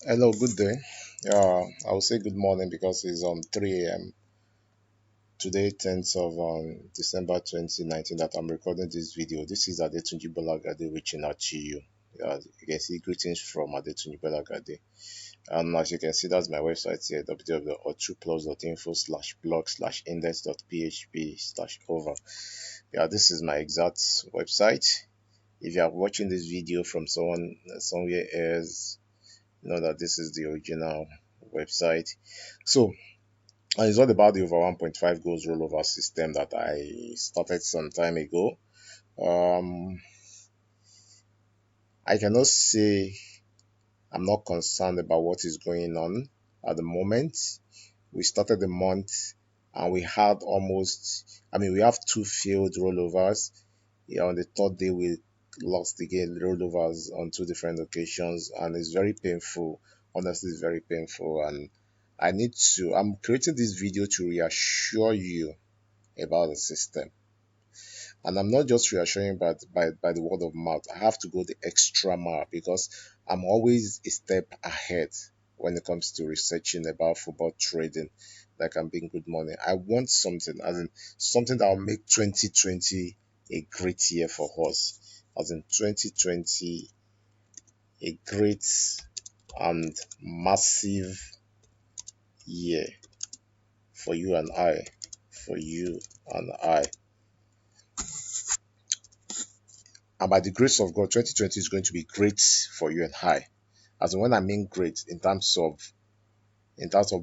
Hello, good day. I will say good morning because it's on 3 a.m. Today, 10th of December 2019, that I'm recording this video. This is Adetunji Bolagade reaching out to you. You can see greetings from Adetunji Bolagade. And as you can see, that's my website here, www.trueplus.info/blog/index.php/over. Yeah, this is my exact website. If you are watching this video from someone somewhere else, know that this is the original website. So, and it's all about the over 1.5 goals rollover system that I started some time ago. Um, I cannot say I'm not concerned about what is going on at the moment. We started the month and we had we have two failed rollovers. Yeah, on the third day, we lost again rollovers on two different occasions, and it's very painful. Honestly, it's very painful. And I'm creating this video to reassure you about the system. And I'm not just reassuring by the word of mouth. I have to go the extra mile because I'm always a step ahead when it comes to researching about football trading that can bring good money. I want something, as in something that will make 2020 a great year for us. As in 2020, a great and massive year for you and I. For you and I. And by the grace of God, 2020 is going to be great for you and I. As in when I mean great in terms of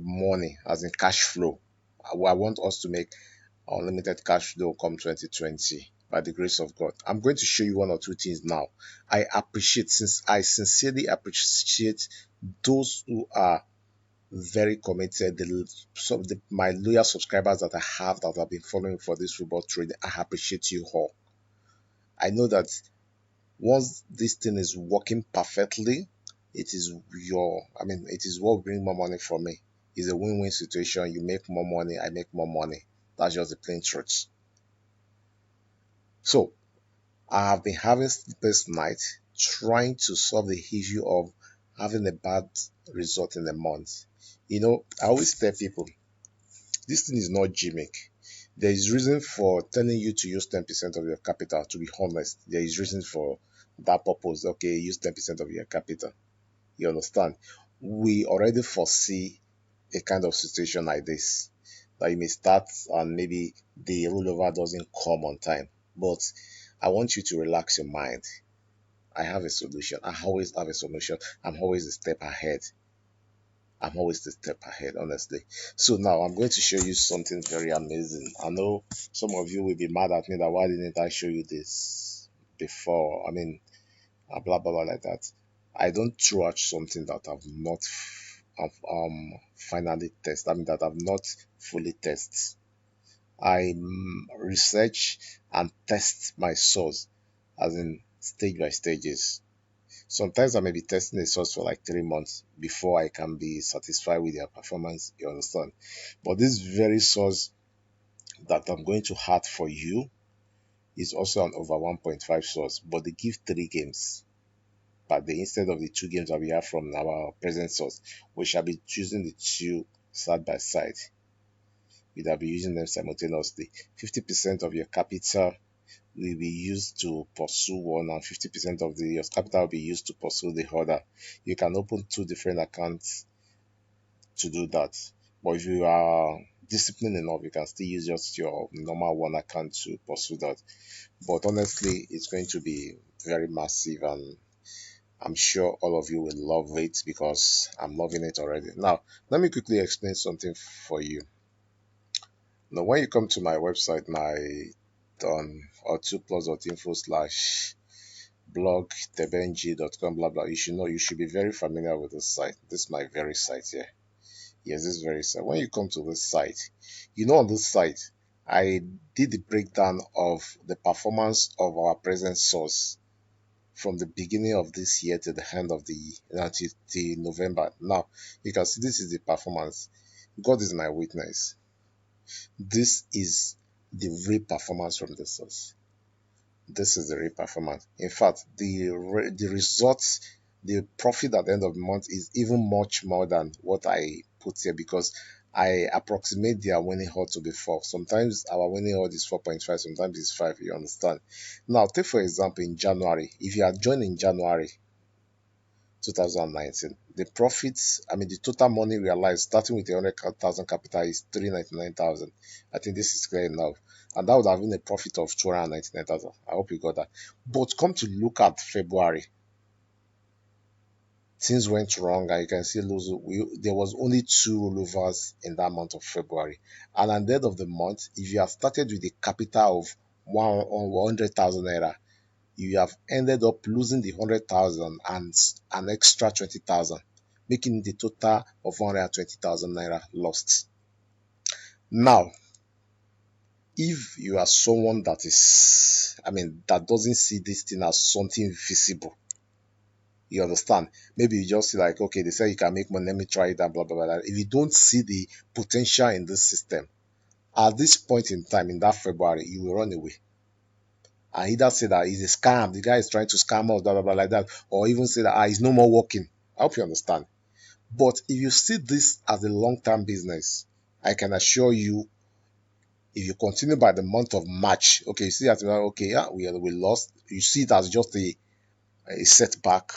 money, as in cash flow. I want us to make unlimited cash flow come 2020 by the grace of God. I'm going to show you one or two things now. I sincerely appreciate those who are very committed. My loyal subscribers that that have been following for this football trading. I appreciate you all. I know that once this thing is working perfectly, it is what will bring more money for me. It's a win-win situation. You make more money, I make more money. That's just the plain truth. So, I have been having sleepless night trying to solve the issue of having a bad result in a month. I always tell people this thing is not gimmick. There is reason for telling you to use 10% of your capital. To be honest, there is reason for that purpose. Okay, use 10% of your capital. You understand? We already foresee a kind of situation like this, that you may start and maybe the rollover doesn't come on time. But I want you to relax your mind. I have a solution. I always have a solution. I'm always a step ahead. I'm always a step ahead, honestly. So now I'm going to show you something very amazing. I know some of you will be mad at me that why didn't I show you this before? Blah blah blah like that. I don't throw out something that have finally tested. That I've not fully tested. I research and test my source, as in stage by stages. Sometimes I may be testing a source for like 3 months before I can be satisfied with their performance. You understand? But this very source that I'm going to add for you is also an over 1.5 source, but they give 3 games. But instead of the 2 games that we have from our present source, we shall be choosing the two side by side. We shall be using them simultaneously. 50% of your capital will be used to pursue one, and 50% of your capital will be used to pursue the other. You can open two different accounts to do that. But if you are disciplined enough, you can still use just your normal one account to pursue that. But honestly, it's going to be very massive, and I'm sure all of you will love it because I'm loving it already. Now, let me quickly explain something for you. Now, when you come to my website, my or 2plus.info/blog tebenji.com, blah blah, you should be very familiar with this site. This is my very site here. Yes, this very site. When you come to this site, on this site, I did the breakdown of the performance of our present source from the beginning of this year to the end of the November. Now, you can see this is the performance. God is my witness. This is the real performance from the source. This is the real performance. In fact, the results the profit at the end of the month is even much more than what I put here, because I approximate their winning odd to be 4. Sometimes our winning odd is 4.5, sometimes it's 5, you understand. Now, take for example in January. If you are joining in January 2019, the profits, I mean the total money realized starting with 100,000 capital is 399,000. I think this is clear enough. And that would have been a profit of 299,000. I hope you got that. But come to look at February, things went wrong, and you can see there was only 2 rollovers in that month of February. And at the end of the month, if you have started with a capital of 100,000 naira, you have ended up losing the 100,000 and an extra 20,000, making the total of 120,000 naira lost. Now, if you are someone that is, I mean, that doesn't see this thing as something visible, you understand? Maybe you just see like, okay, they say you can make money, let me try it and blah, blah, blah. If you don't see the potential in this system, at this point in time, in that February, you will run away. And either say that it's a scam, the guy is trying to scam us, blah, blah, blah, like that, or even say that he's no more working. I hope you understand. But if you see this as a long-term business, I can assure you, if you continue by the month of March, okay, you see that, okay, yeah, we lost. You see it as just a setback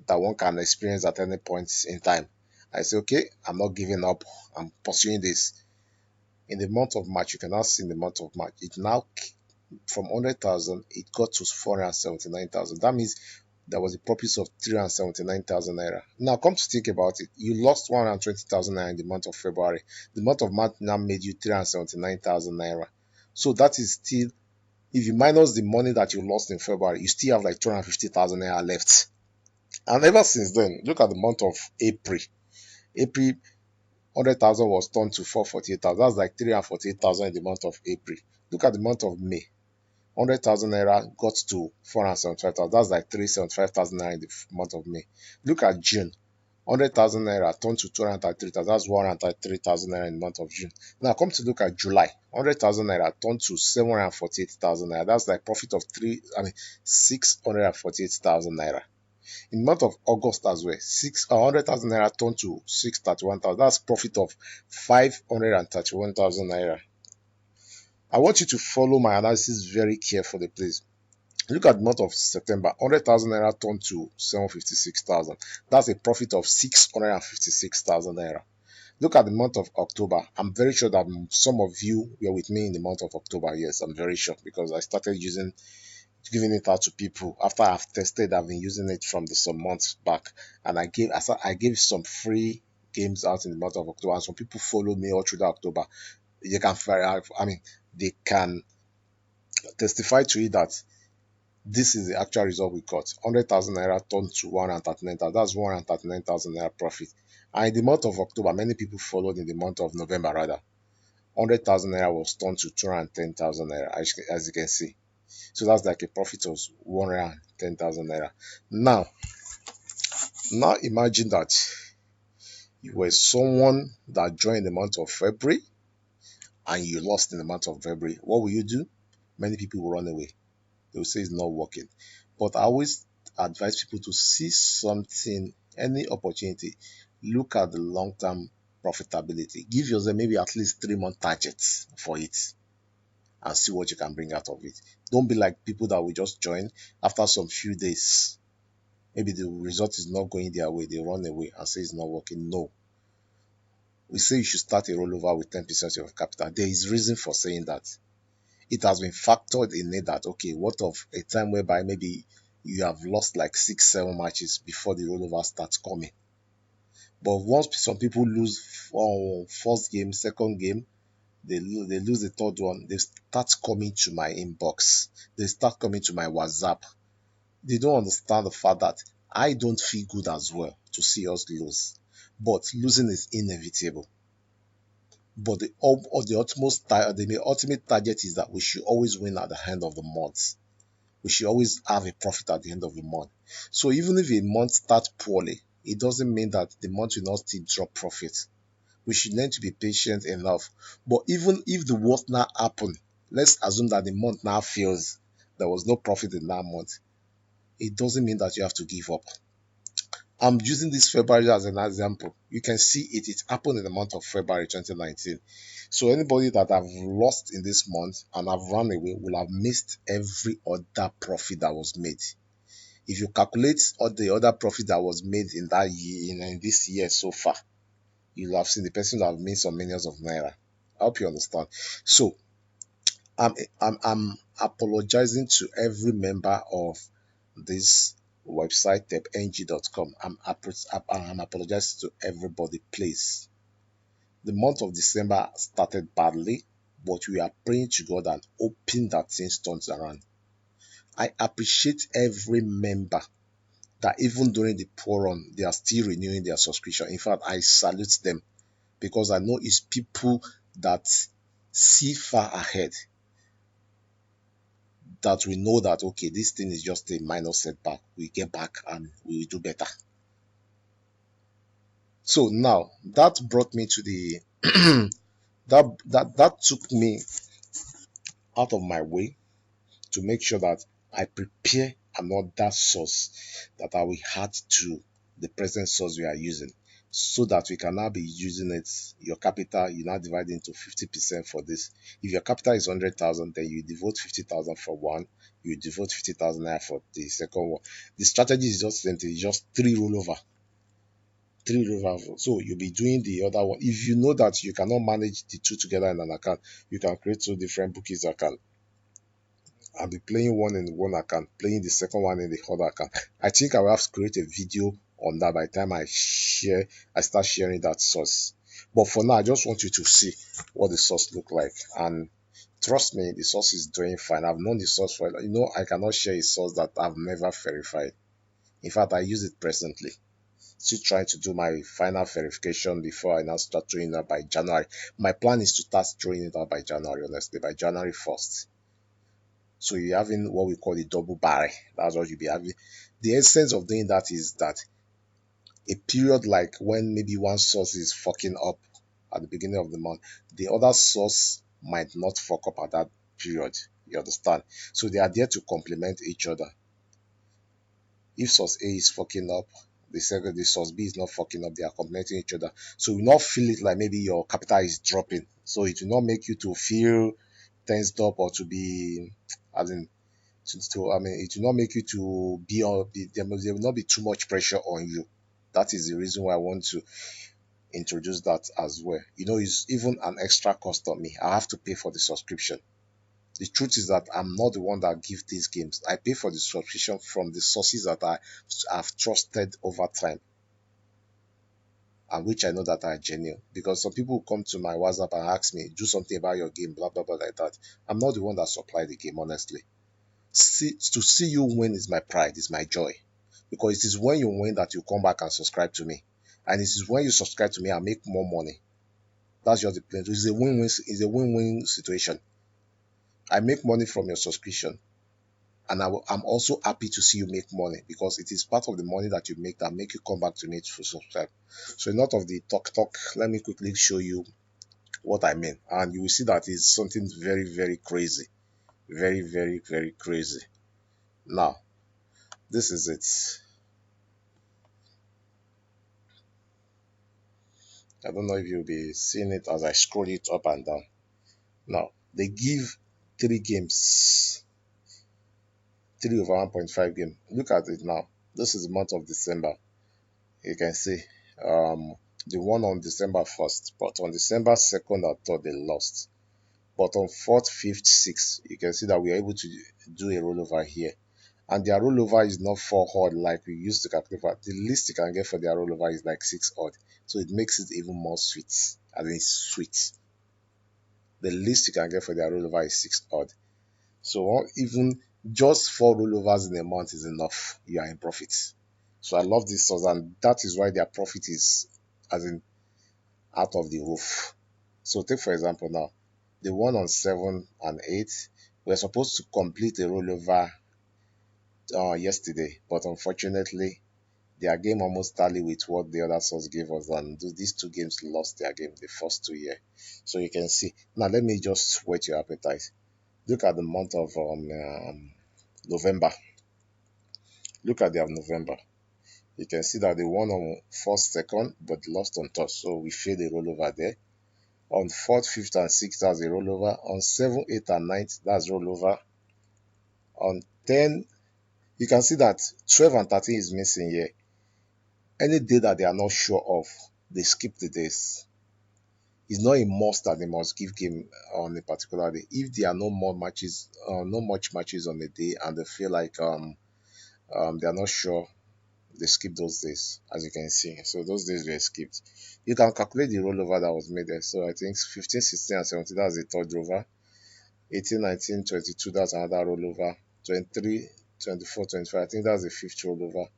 that one can experience at any point in time. I say, okay, I'm not giving up. I'm pursuing this. In the month of March, you can now see in the month of March, it now from 100,000, it got to 479,000. That means there was a profit of 379,000 naira. Now, come to think about it, you lost 120,000 naira in the month of February. The month of March now made you 379,000 naira. So that is still, if you minus the money that you lost in February, you still have like 250,000 naira left. And ever since then, look at the month of April. April, 100,000 was turned to 448,000. That's like 348,000 in the month of April. Look at the month of May. 100,000 naira got to 475,000. That's like 375,000 naira in the month of May. Look at June. 100,000 naira turned to 233,000. That's 133,000 naira in the month of June. Now come to look at July. 100,000 naira turned to 748,000 naira. That's like profit of 648,000 naira. In the month of August as well, 100,000 naira turned to 631,000. That's profit of 531,000 naira. I want you to follow my analysis very carefully, please. Look at the month of September, 100,000 naira turned to 756,000. That's a profit of 656,000 naira. Look at the month of October. I'm very sure that some of you were with me in the month of October. Yes, I'm very sure, because I started giving it out to people after I've tested. I've been using it from some months back, and I gave some free games out in the month of October, and some people followed me all through the October. They can, I mean, they can testify to it that this is the actual result we got. 100,000 naira turned to 139,000. That's 139,000 naira profit. And in the month of October, many people followed in the month of November rather. 100,000 naira was turned to 210,000 naira, as you can see. So that's like a profit of 110,000 naira. Now imagine that you were someone that joined the month of February and you lost in the month of February. What will you do? Many people will run away. They will say it's not working. But I always advise people to see something, any opportunity, look at the long-term profitability. Give yourself maybe at least 3-month targets for it and see what you can bring out of it. Don't be like people that will just join after some few days. Maybe the result is not going their way. They run away and say it's not working. No. We say you should start a rollover with 10% of your capital. There is reason for saying that. It has been factored in it that, okay, what of a time whereby maybe you have lost like 6-7 matches before the rollover starts coming. But once some people lose first game, second game, they lose the third one, they start coming to my inbox. They start coming to my WhatsApp. They don't understand the fact that I don't feel good as well to see us lose. But losing is inevitable. But the ultimate target is that we should always win at the end of the month. We should always have a profit at the end of the month. So even if a month starts poorly, it doesn't mean that the month will not still drop profit. We should learn to be patient enough. But even if the worst now happen, let's assume that the month now fails, there was no profit in that month. It doesn't mean that you have to give up. I'm using this February as an example. You can see it. It happened in the month of February 2019. So anybody that have lost in this month and have run away will have missed every other profit that was made. If you calculate all the other profit that was made in that year, in this year so far, you'll have seen the person that have made some millions of naira. I hope you understand. So I'm apologizing to every member of this website tepng.com. I'm apologizing to everybody, please. The month of December started badly, but we are praying to God and hoping that things turns around. I appreciate every member that even during the poor run, they are still renewing their subscription. In fact, I salute them because I know it's people that see far ahead, that we know that okay, this thing is just a minor setback. We get back and we will do better. So now that brought me to the that took me out of my way to make sure that I prepare another source that I will add to the present source we are using, so that we can now be using it. Your capital, you now divide into 50% for this. If your capital is 100,000, then you devote 50,000 for one, you devote 50,000 naira for the second one. The strategy is just simple, it's just three rollover. So you'll be doing the other one. If you know that you cannot manage the two together in an account, you can create two different bookies account. I'll be playing one in one account, playing the second one in the other account. I think I will have to create a video on that by the time I start sharing that source. But for now, I just want you to see what the source look like. And trust me, the source is doing fine. I've known the source for, I cannot share a source that I've never verified. In fact, I use it presently. Still trying to do my final verification before I now start throwing it out by January. My plan is to start throwing it out by January, honestly, by January 1st. So you're having what we call the double barrel. That's what you'll be having. The essence of doing that is that a period like when maybe one source is fucking up at the beginning of the month, the other source might not fuck up at that period. You understand? So they are there to complement each other. If source A is fucking up, the source B is not fucking up, they are complementing each other. So you will not feel it like maybe your capital is dropping. So it will not make you to feel tensed up or to be, as in, I mean, it will not make you to be on, there will not be too much pressure on you. That is the reason why I want to introduce that as well. It's even an extra cost on me. I have to pay for the subscription. The truth is that I'm not the one that gives these games. I pay for the subscription from the sources that I have trusted over time, and which I know that are genuine. Because some people come to my WhatsApp and ask me, do something about your game, blah, blah, blah, like that. I'm not the one that supplied the game, honestly. To see you win is my pride, is my joy. Because it is when you win that you come back and subscribe to me. And it is when you subscribe to me, I make more money. That's just the plan. It's a win-win situation. I make money from your subscription, and I'm also happy to see you make money, because it is part of the money that you make that make you come back to me to subscribe. So enough of the talk, let me quickly show you what I mean, and you will see that it's something very, very crazy, very, very, very crazy. Now this is it. I don't know if you'll be seeing it as I scroll it up and down. Now they give three games, 3 over 1.5 game. Look at it now. This is the month of December. You can see the one on December 1st, but on December 2nd and 3rd they lost. But on 4th, 5th, 6th, you can see that we are able to do a rollover here. And their rollover is not 4 odd like we used to calculate for. The least you can get for their rollover is like 6 odd. So it makes it even more sweet. I mean, it's sweet. The least you can get for their rollover is 6 odd. So even just 4 rollovers in a month is enough. You are in profit. So I love this source, and that is why their profit is, as in, out of the roof. So take for example now, the one on 7 and 8, we're supposed to complete a rollover yesterday, but unfortunately their game almost tally with what the other source gave us, and these two games lost their game the first 2 years. So you can see. Now let me just whet your appetite. Look at the month of November. Look at their November. You can see that they won on first, second, but lost on third. So we failed a rollover there. On fourth, fifth, and sixth, that's a rollover. On seven, eight, and ninth, that's rollover. On 10, you can see that 12 and 13 is missing here. Any day that they are not sure of, they skip the days. It's not a must that they must give game on a particular day. If there are no more matches, no much matches on the day, and they feel like they are not sure, they skip those days, as you can see. So those days were skipped. You can calculate the rollover that was made there. So I think 15, 16, and 17, that's the third rover. 18, 19, 22, that's another rollover. 23, 24, 25, I think that's the fifth rollover.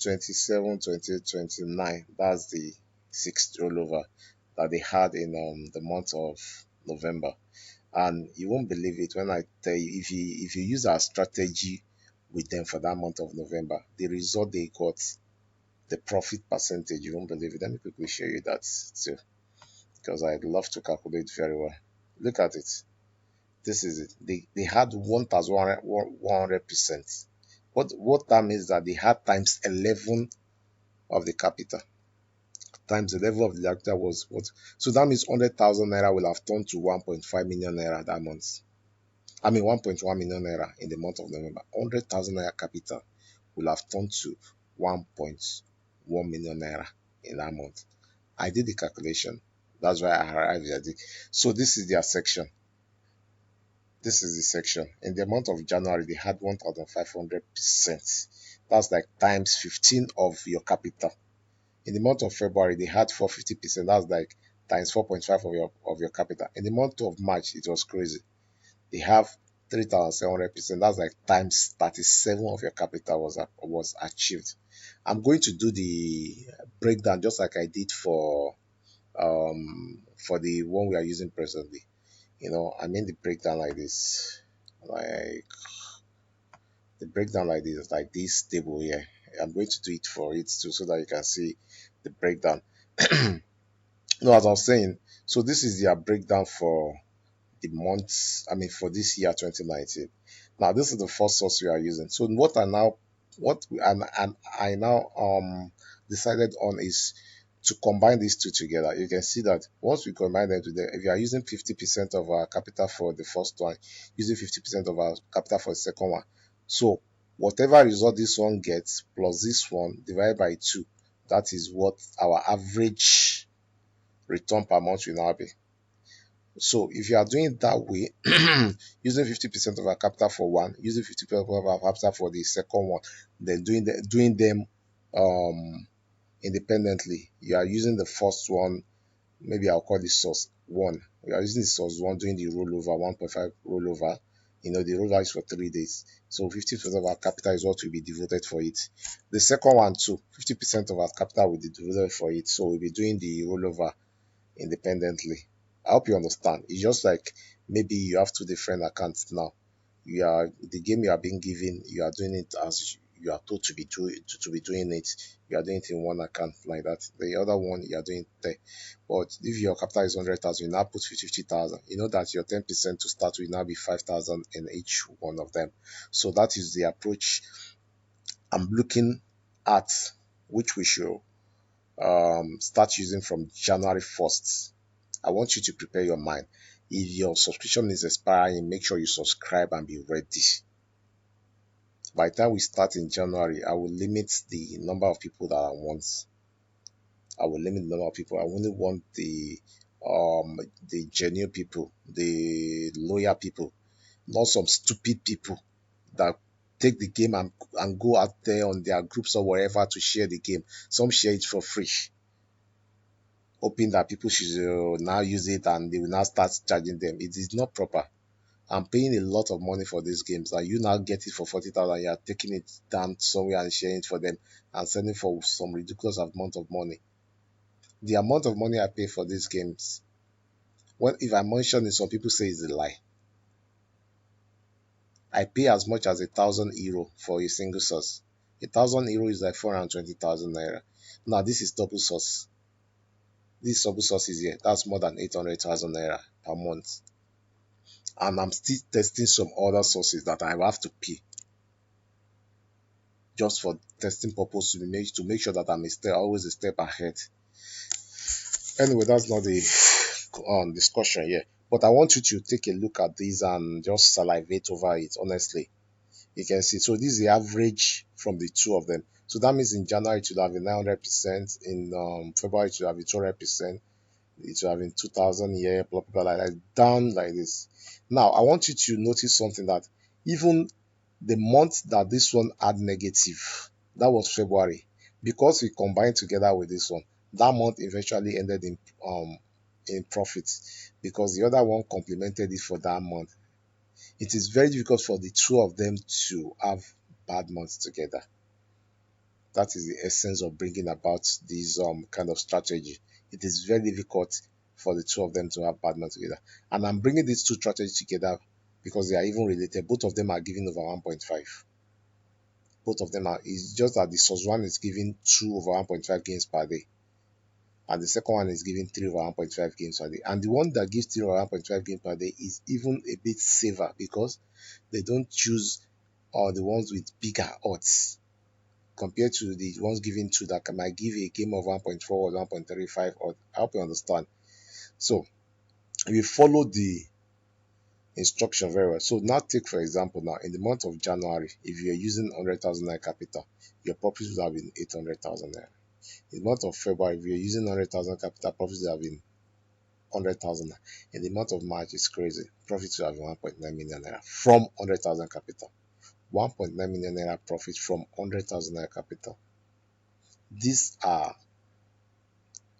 27, 28, 29, that's the sixth rollover that they had in the month of November. And you won't believe it when I tell you, if you use our strategy with them for that month of November, the result they got, the profit percentage, you won't believe it. Let me quickly show you that too, because I'd love to calculate very well. Look at it. This is it. They had 1,100%. What that means, that they had times 11 of the capital. Times the level of the capital was what? So that means 100,000 naira will have turned to 1.5 million naira that month. I mean 1.1 million naira in the month of November. 100,000 naira capital will have turned to 1.1 million naira in that month. I did the calculation. That's why I arrived at it. So this is their section. This is the section. In the month of January, they had 1,500%. That's like times 15 of your capital. In the month of February, they had 450%. That's like times 4.5 of your capital. In the month of March, it was crazy. They have 3,700%. That's like times 37 of your capital was achieved. I'm going to do the breakdown just like I did for the one we are using presently. I mean the breakdown like this, like like this table here. I'm going to do it for it too, so that you can see the breakdown. No, as I was saying, so this is their breakdown for the months, I mean, for this year 2019. Now, this is the first source we are using. So and I now decided on is to combine these two together. You can see that once we combine them together, if you are using 50% of our capital for the first one, using 50% of our capital for the second one, so whatever result this one gets plus this one divided by 2, that is what our average return per month will now be. So if you are doing it that way, using 50% of our capital for one, using 50% of our capital for the second one, then doing them independently, you are using the first one, maybe I'll call this source one. We are using the source one, doing the rollover, 1.5 rollover. The rollover is for 3 days. So 50% of our capital is what will be devoted for it. The second one too, 50% of our capital will be devoted for it. So we'll be doing the rollover independently. I hope you understand. It's just like maybe you have two different accounts now. The game you are being given, you are doing it as you are told to be doing it. You are doing it in one account like that. The other one you are doing it there. But if your capital is 100,000, you now put 50,000. You know that your 10% to start will now be 5,000 in each one of them. So that is the approach I'm looking at, which we should start using from January 1st. I want you to prepare your mind. If your subscription is expiring, make sure you subscribe and be ready. By the time we start in January, I will limit the number of people that I want. I will limit the number of people. I only want the genuine people, the loyal people, not some stupid people that take the game and go out there on their groups or wherever to share the game. Some share it for free, hoping that people should now use it and they will now start charging them. It is not proper. I'm paying a lot of money for these games, and you now get it for 40,000. You are taking it down somewhere and sharing it for them and selling for some ridiculous amount of money. The amount of money I pay for these games, if I mention it, some people say it's a lie. I pay as much as €1,000 for a single source. €1,000 is like 420,000 naira. Now this is double source. This double source is here. That's more than 800,000 naira per month. And I'm still testing some other sources that I have to pay. just for testing purpose to make sure that I'm always a step ahead. Anyway, that's not the discussion here. But I want you to take a look at this and just salivate over it, honestly. You can see. So this is the average from the two of them. So that means in January it should have been 900%, in February it should have been 200%, it should have been 2000 here, blah, blah, blah, like down like this. Now, I want you to notice something, that even the month that this one had negative, that was February, because we combined together with this one, that month eventually ended in profit, because the other one complemented it for that month. It is very difficult for the two of them to have bad months together. That is the essence of bringing about this kind of strategy. It is very difficult for the two of them to have bad months together. And I'm bringing these two strategies together because they are even related. Both of them are giving over 1.5. Both of them are. It's just that the source one is giving 2 over 1.5 gains per day, and the second one is giving 3 over 1.5 gains per day. And the one that gives 3 over 1.5 gains per day is even a bit safer, because they don't choose the ones with bigger odds compared to the ones given to that might give a game of 1.4 or 1.35, or I hope you understand. So if you follow the instruction very well. So now take for example, now in the month of January, if you're using 100,000 naira capital, your profit would have been 800,000 naira. In the month of February, if you're using 100,000 capital, profits would have been 100,000 naira. In the month of March, it's crazy. Profits would have been 1.9 million naira from 100,000 capital. 1.9 million naira profit from 100,000 naira capital. These are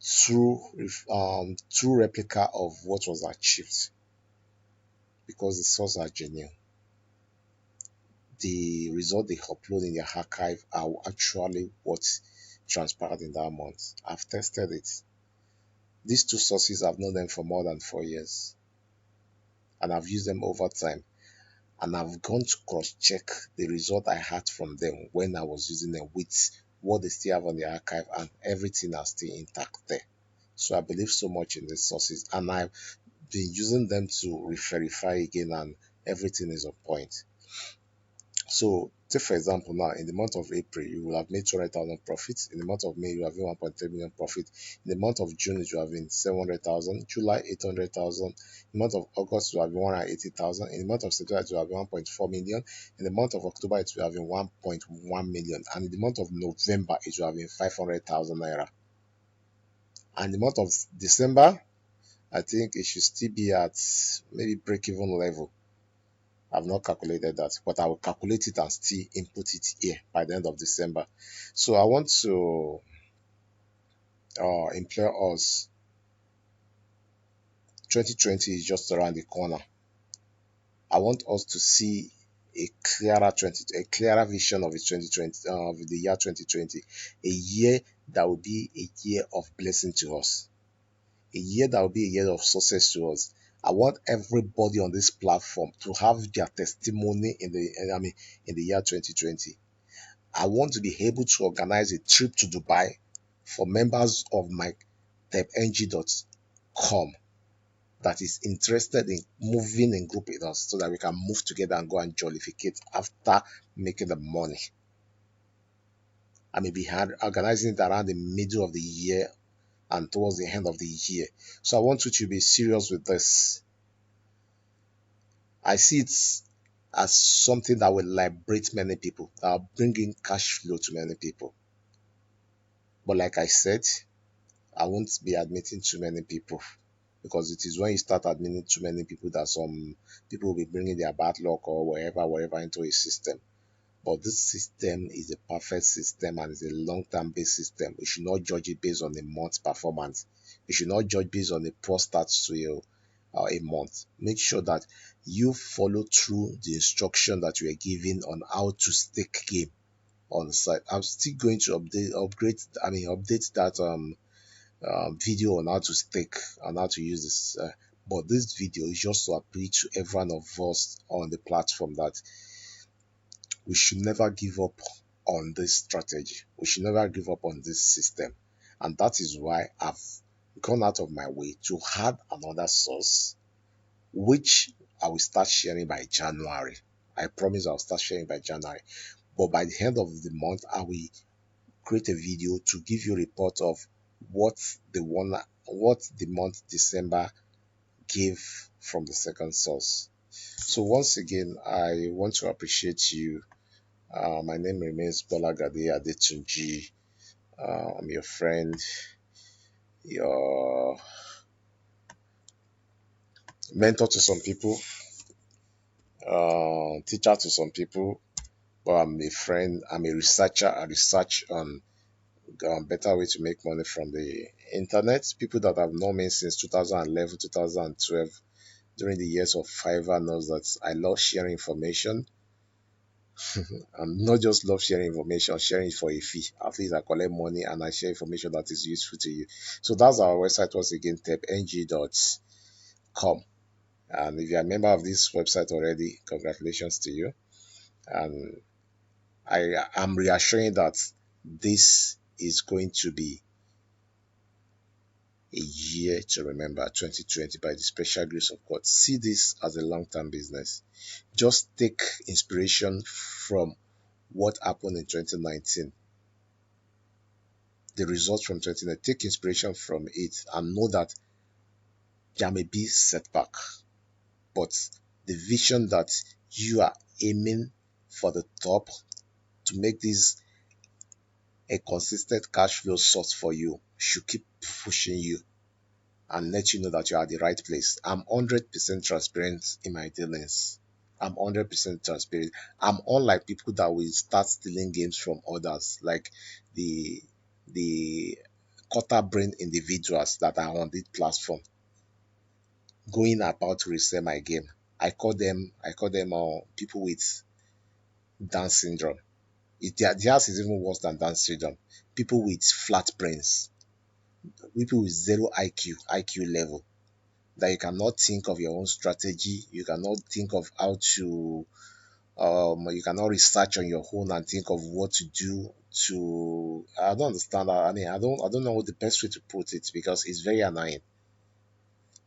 true replica of what was achieved, because the sources are genuine. The result they upload in their archive are actually what transpired in that month. I've tested it. These two sources, I've known them for more than 4 years, and I've used them over time, and I've gone to cross-check the result I had from them when I was using them with what they still have on the archive, and everything is still intact there. So I believe so much in these sources, and I've been using them to verify again, and everything is on point. So take for example, now in the month of April you will have made 200,000 profits. In the month of May you have made 1.3 million profit. In the month of June you have been 700,000. July 800,000. In the month of August you have been 180,000. In the month of September you have been 1.4 million. In the month of October it will have been 1.1 million, and in the month of November it will have been 500,000 naira. And in the month of December, I think it should still be at maybe break-even level. I've not calculated that, but I will calculate it and still input it here by the end of December. So I want to implore us, 2020 is just around the corner. I want us to see a clearer vision of 2020, of the year 2020, a year that will be a year of blessing to us, a year that will be a year of success to us. I want everybody on this platform to have their testimony in the year 2020. I want to be able to organize a trip to Dubai for members of my typeng.com that is interested in moving in group with us, so that we can move together and go and jollificate after making the money. I may be organizing it around the middle of the year and towards the end of the year. So I want you to be serious with this. I see it as something that will liberate many people, that will bring in cash flow to many people. But like I said, I won't be admitting too many people, because it is when you start admitting too many people that some people will be bringing their bad luck or wherever into a system. But this system is a perfect system, and it's a long-term based system. We should not judge it based on a month's performance. We should not judge based on a poor start to a month. Make sure that you follow through the instruction that you are given on how to stake game on the site. I'm still going to update that video on how to stake and how to use this. But this video is just to appeal to every one of us on the platform that we should never give up on this strategy. We should never give up on this system. And that is why I've gone out of my way to add another source, which I will start sharing by January. I promise I'll start sharing by January. But by the end of the month, I will create a video to give you a report of what what the month December gave from the second source. So once again, I want to appreciate you. My name remains Bola Gade Adetunji. I'm your friend, your mentor to some people, teacher to some people, but I'm a friend. I'm a researcher. I research on better way to make money from the internet. People that have known me since 2011, 2012, during the years of Fiverr knows that I love sharing information. I'm not just love sharing information, sharing it for a fee. At least I collect money and I share information that is useful to you. So that's our website once again, tepng.com. And if you're a member of this website already, congratulations to you. And I am reassuring that this is going to be a year to remember, 2020, by the special grace of God. See this as a long-term business. Just take inspiration from what happened in 2019, the results from 2019. Take inspiration from it and know that there may be setback, but the vision that you are aiming for the top to make this a consistent cash flow source for you should keep pushing you and let you know that you're at the right place. I'm 100% transparent in my dealings. I'm 100% transparent. I'm unlike people that will start stealing games from others, like the the quarter brain individuals that are on this platform going about to resell my game. I call them people with Down syndrome. Theirs is even worse than Down syndrome. People with flat brains, people with zero IQ level, that you cannot think of your own strategy, you cannot think of how to you cannot research on your own and think of what to do to I don't understand that. I don't know what the best way to put it, because it's very annoying.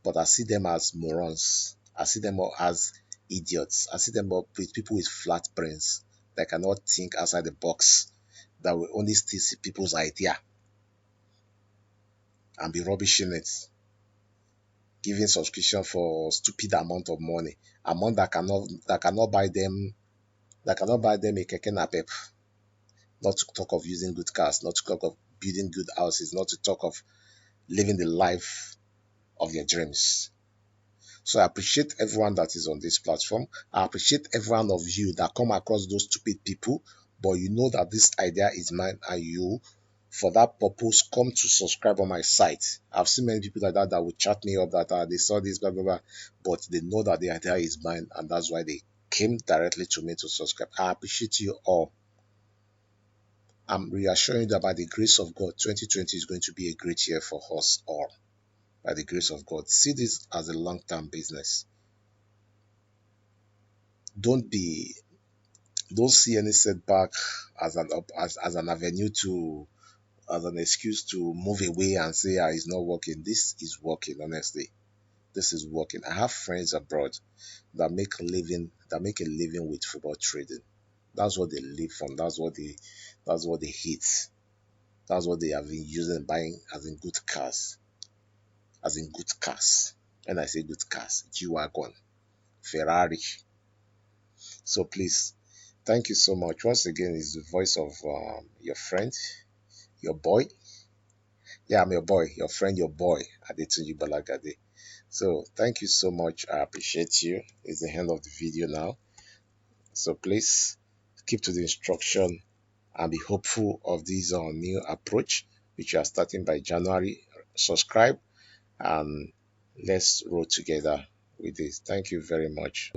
But I see them as morons. I see them all as idiots. I see them all with people with flat brains that cannot think outside the box, that will only still see people's idea and be rubbishing it, giving subscription for stupid amount of money, amount that cannot buy them a keke napep, not to talk of using good cars, not to talk of building good houses, not to talk of living the life of your dreams. So I appreciate everyone that is on this platform. I appreciate every one of you that come across those stupid people, but you know that this idea is mine, and you, for that purpose, come to subscribe on my site. I've seen many people like that will chat me up that they saw this, blah, blah, blah, but they know that the idea is mine, and that's why they came directly to me to subscribe. I appreciate you all. I'm reassuring you that by the grace of God, 2020 is going to be a great year for us all. By the grace of God, see this as a long-term business. Don't be don't see any setback as an avenue to as an excuse to move away and say, it's not working. This is working. Honestly, this is working. I have friends abroad that make a living with football trading. That's what they live from. That's what they hit. That's what they have been using, buying as in good cars. When I say good cars, G-Wagon, Ferrari. So please, thank you so much. Once again, it's the voice of your friend, your boy. Yeah, I'm your boy, your friend, your boy, Adetunji Balagade. So thank you so much. I appreciate you. It's the end of the video now. So please keep to the instruction and be hopeful of this new approach, which you are starting by January. Subscribe and let's roll together with this. Thank you very much.